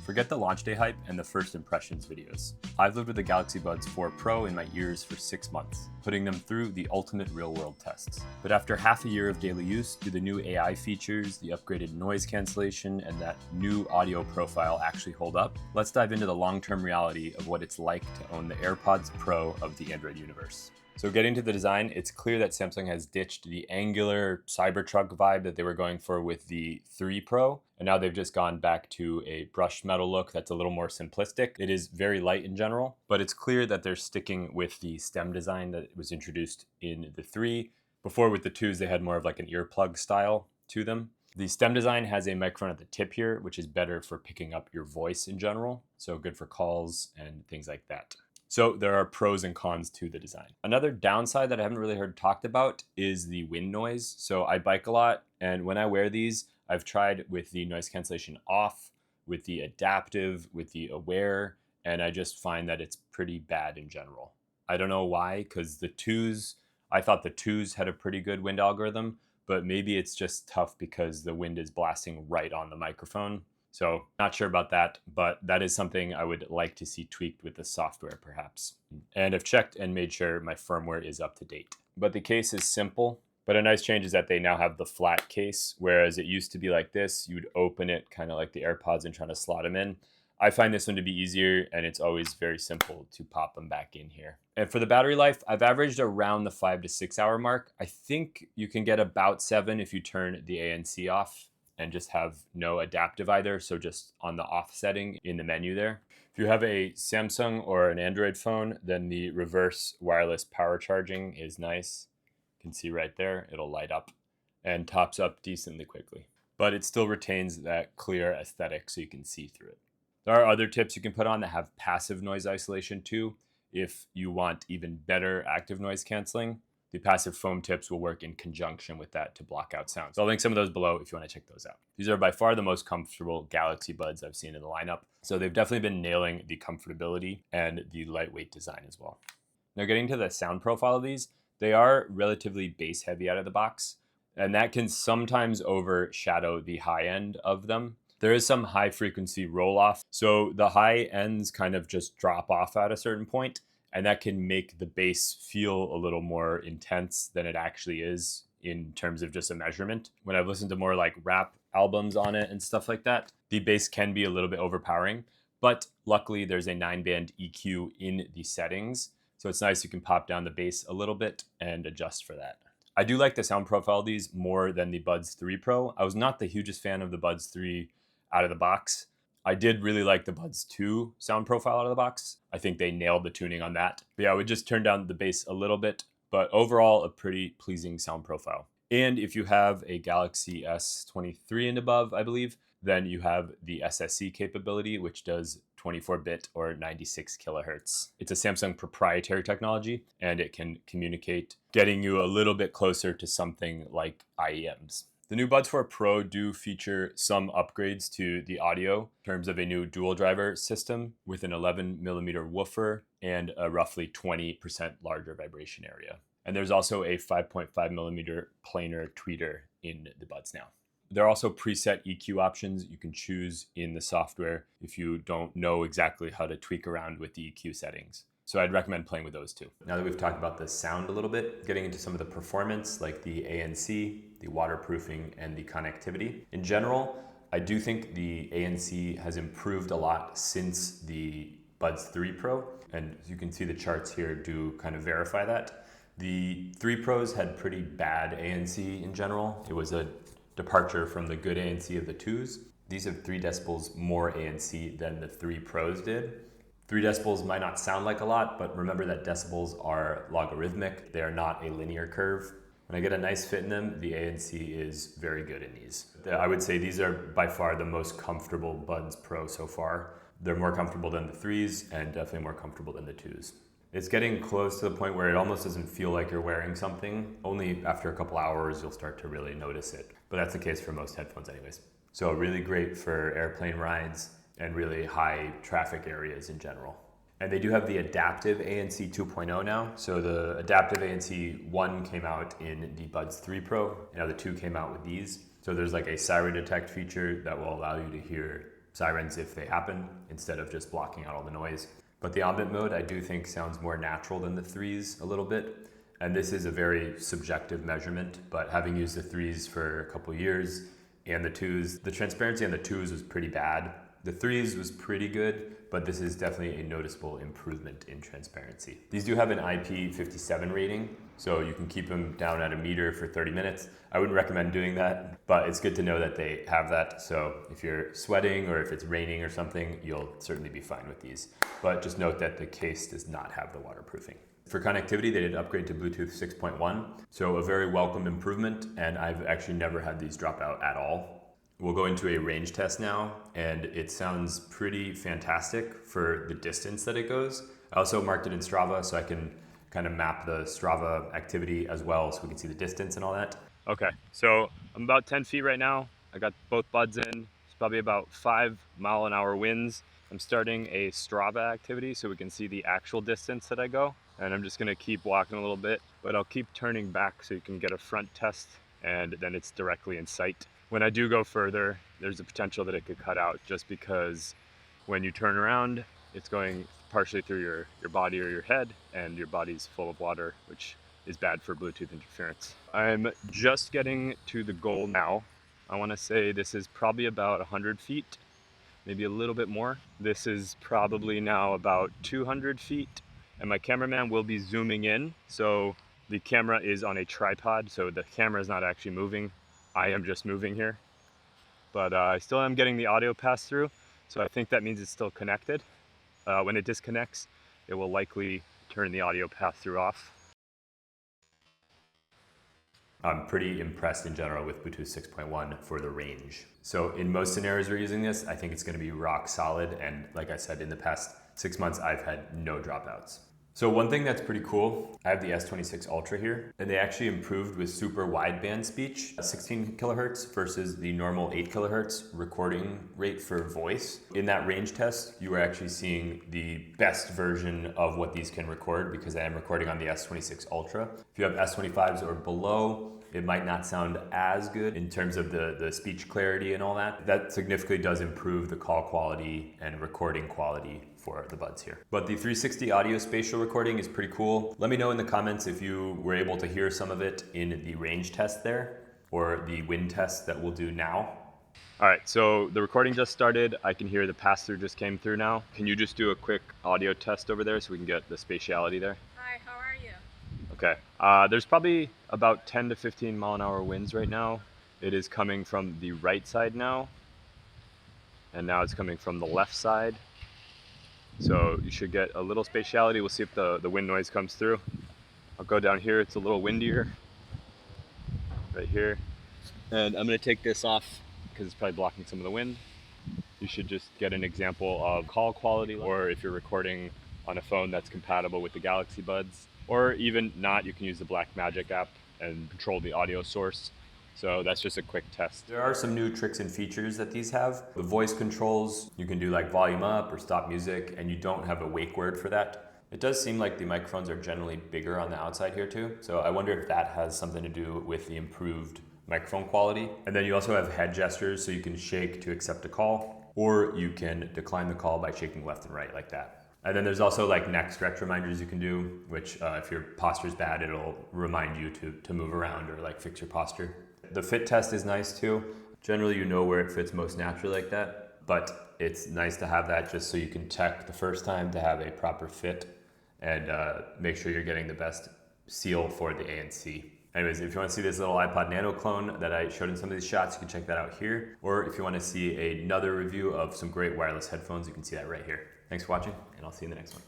Forget the launch day hype and the first impressions videos. I've lived with the Galaxy Buds 4 Pro in my ears for 6 months, putting them through the ultimate real-world tests. But after half a year of daily use, do the new AI features, the upgraded noise cancellation, and that new audio profile actually hold up? Let's dive into the long-term reality of what it's like to own the AirPods Pro of the Android universe. So getting to the design, it's clear that Samsung has ditched the angular Cybertruck vibe that they were going for with the 3 Pro, and now they've just gone back to a brushed metal look that's a little more simplistic. It is very light in general, but it's clear that they're sticking with the stem design that was introduced in the 3. Before with the 2s, they had more of like an earplug style to them. The stem design has a microphone at the tip here, which is better for picking up your voice in general, so good for calls and things like that. So there are pros and cons to the design. Another downside that I haven't really heard talked about is the wind noise. So I bike a lot, and when I wear these, I've tried with the noise cancellation off, with the adaptive, with the aware, and I just find that it's pretty bad in general. I don't know why, because the 2s, I thought the 2s had a pretty good wind algorithm, but maybe it's just tough because the wind is blasting right on the microphone. So not sure about that, but that is something I would like to see tweaked with the software perhaps. And I've checked and made sure my firmware is up to date. But the case is simple, but a nice change is that they now have the flat case, whereas it used to be like this. You'd open it kind of like the AirPods and trying to slot them in. I find this one to be easier, and it's always very simple to pop them back in here. And for the battery life, I've averaged around the 5 to 6 hour mark. I think you can get about 7 if you turn the ANC off and just have no adaptive either, so just on the off setting in the menu there. If you have a Samsung or an Android phone, then the reverse wireless power charging is nice. You can see right there, it'll light up and tops up decently quickly. But it still retains that clear aesthetic so you can see through it. There are other tips you can put on that have passive noise isolation too, if you want even better active noise canceling. The passive foam tips will work in conjunction with that to block out sound. So I'll link some of those below if you want to check those out. These are by far the most comfortable Galaxy Buds I've seen in the lineup. So they've definitely been nailing the comfortability and the lightweight design as well. Now getting to the sound profile of these, they are relatively bass heavy out of the box, and that can sometimes overshadow the high end of them. There is some high frequency roll off. So the high ends kind of just drop off at a certain point, and that can make the bass feel a little more intense than it actually is in terms of just a measurement. When I've listened to more like rap albums on it and stuff like that, the bass can be a little bit overpowering, but luckily there's a 9-band EQ in the settings. So it's nice you can pop down the bass a little bit and adjust for that. I do like the sound profile of these more than the Buds 3 Pro. I was not the hugest fan of the Buds 3 out of the box. I did really like the Buds 2 sound profile out of the box. I think they nailed the tuning on that. But yeah, I would just turn down the bass a little bit, but overall a pretty pleasing sound profile. And if you have a Galaxy S23 and above, I believe, then you have the SSC capability, which does 24-bit or 96 kilohertz. It's a Samsung proprietary technology, and it can communicate, getting you a little bit closer to something like IEMs. The new Buds 4 Pro do feature some upgrades to the audio in terms of a new dual driver system with an 11mm woofer and a roughly 20% larger vibration area. And there's also a 5.5mm planar tweeter in the Buds now. There are also preset EQ options you can choose in the software if you don't know exactly how to tweak around with the EQ settings. So I'd recommend playing with those too. Now that we've talked about the sound a little bit, getting into some of the performance like the ANC, the waterproofing, and the connectivity. In general, I do think the ANC has improved a lot since the Buds 3 Pro, and as you can see the charts here do kind of verify that. The 3 Pros had pretty bad ANC in general. It was a departure from the good ANC of the 2s. These have 3 decibels more ANC than the 3 Pros did. 3 decibels might not sound like a lot, but remember that decibels are logarithmic. They are not a linear curve. When I get a nice fit in them, the ANC is very good in these. I would say these are by far the most comfortable Buds Pro so far. They're more comfortable than the 3s and definitely more comfortable than the 2s. It's getting close to the point where it almost doesn't feel like you're wearing something. Only after a couple hours you'll start to really notice it. But that's the case for most headphones anyways. So really great for airplane rides and really high traffic areas in general. And they do have the adaptive ANC 2.0 now. So the adaptive ANC 1 came out in the Buds 3 Pro, and now the 2 came out with these. So there's like a siren detect feature that will allow you to hear sirens if they happen, instead of just blocking out all the noise. But the ambient mode I do think sounds more natural than the 3s a little bit. And this is a very subjective measurement, but having used the 3s for a couple years and the 2s, the transparency on the 2s was pretty bad. The 3s was pretty good, but this is definitely a noticeable improvement in transparency. These do have an IP57 rating, so you can keep them down at a meter for 30 minutes. I wouldn't recommend doing that, but it's good to know that they have that. So if you're sweating or if it's raining or something, you'll certainly be fine with these. But just note that the case does not have the waterproofing. For connectivity, they did upgrade to Bluetooth 6.1, so a very welcome improvement, and I've actually never had these drop out at all. We'll go into a range test now, and it sounds pretty fantastic for the distance that it goes. I also marked it in Strava, so I can kind of map the Strava activity as well, so we can see the distance and all that. Okay, so I'm about 10 feet right now. I got both buds in. It's probably about 5-mile-an-hour winds. I'm starting a Strava activity so we can see the actual distance that I go. And I'm just gonna keep walking a little bit, but I'll keep turning back so you can get a front test, and then it's directly in sight. When I do go further, there's a potential that it could cut out, just because when you turn around, it's going partially through your body or your head, and your body's full of water, which is bad for Bluetooth interference. I'm just getting to the goal now. I wanna say this is probably about 100 feet, maybe a little bit more. This is probably now about 200 feet. And my cameraman will be zooming in. So the camera is on a tripod, so the camera is not actually moving. I am just moving here. But I still am getting the audio pass through, so I think that means it's still connected. When it disconnects, it will likely turn the audio pass through off. I'm pretty impressed in general with Bluetooth 6.1 for the range. So in most scenarios we're using this, I think it's gonna be rock solid. And like I said, in the past 6 months, I've had no dropouts. So one thing that's pretty cool, I have the S26 Ultra here, and they actually improved with super wideband speech, 16 kilohertz versus the normal 8 kilohertz recording rate for voice. In that range test, you were actually seeing the best version of what these can record, because I am recording on the S26 Ultra. If you have S25s or below, it might not sound as good in terms of the speech clarity and all that. That significantly does improve the call quality and recording quality for the buds here. But the 360 audio spatial recording is pretty cool. Let me know in the comments if you were able to hear some of it in the range test there, or the wind test that we'll do now. All right, so the recording just started. I can hear the pass-through just came through now. Can you just do a quick audio test over there so we can get the spatiality there? Hi, how are you? Okay, there's probably about 10 to 15 mile an hour winds right now. It is coming from the right side now, and now it's coming from the left side. So you should get a little spatiality. We'll see if the wind noise comes through. I'll go down here, it's a little windier, right here. And I'm gonna take this off because it's probably blocking some of the wind. You should just get an example of call quality, or if you're recording on a phone that's compatible with the Galaxy Buds, or even not, you can use the Blackmagic app and control the audio source. So that's just a quick test. There are some new tricks and features that these have. The voice controls, you can do like volume up or stop music, and you don't have a wake word for that. It does seem like the microphones are generally bigger on the outside here too. So I wonder if that has something to do with the improved microphone quality. And then you also have head gestures, so you can shake to accept a call, or you can decline the call by shaking left and right like that. And then there's also like neck stretch reminders you can do, which if your posture's bad, it'll remind you to move around or like fix your posture. The fit test is nice too. Generally, you know where it fits most naturally like that, but it's nice to have that just so you can check the first time to have a proper fit and make sure you're getting the best seal for the ANC. Anyways, if you want to see this little iPod Nano clone that I showed in some of these shots, you can check that out here. Or if you want to see another review of some great wireless headphones, you can see that right here. Thanks for watching, and I'll see you in the next one.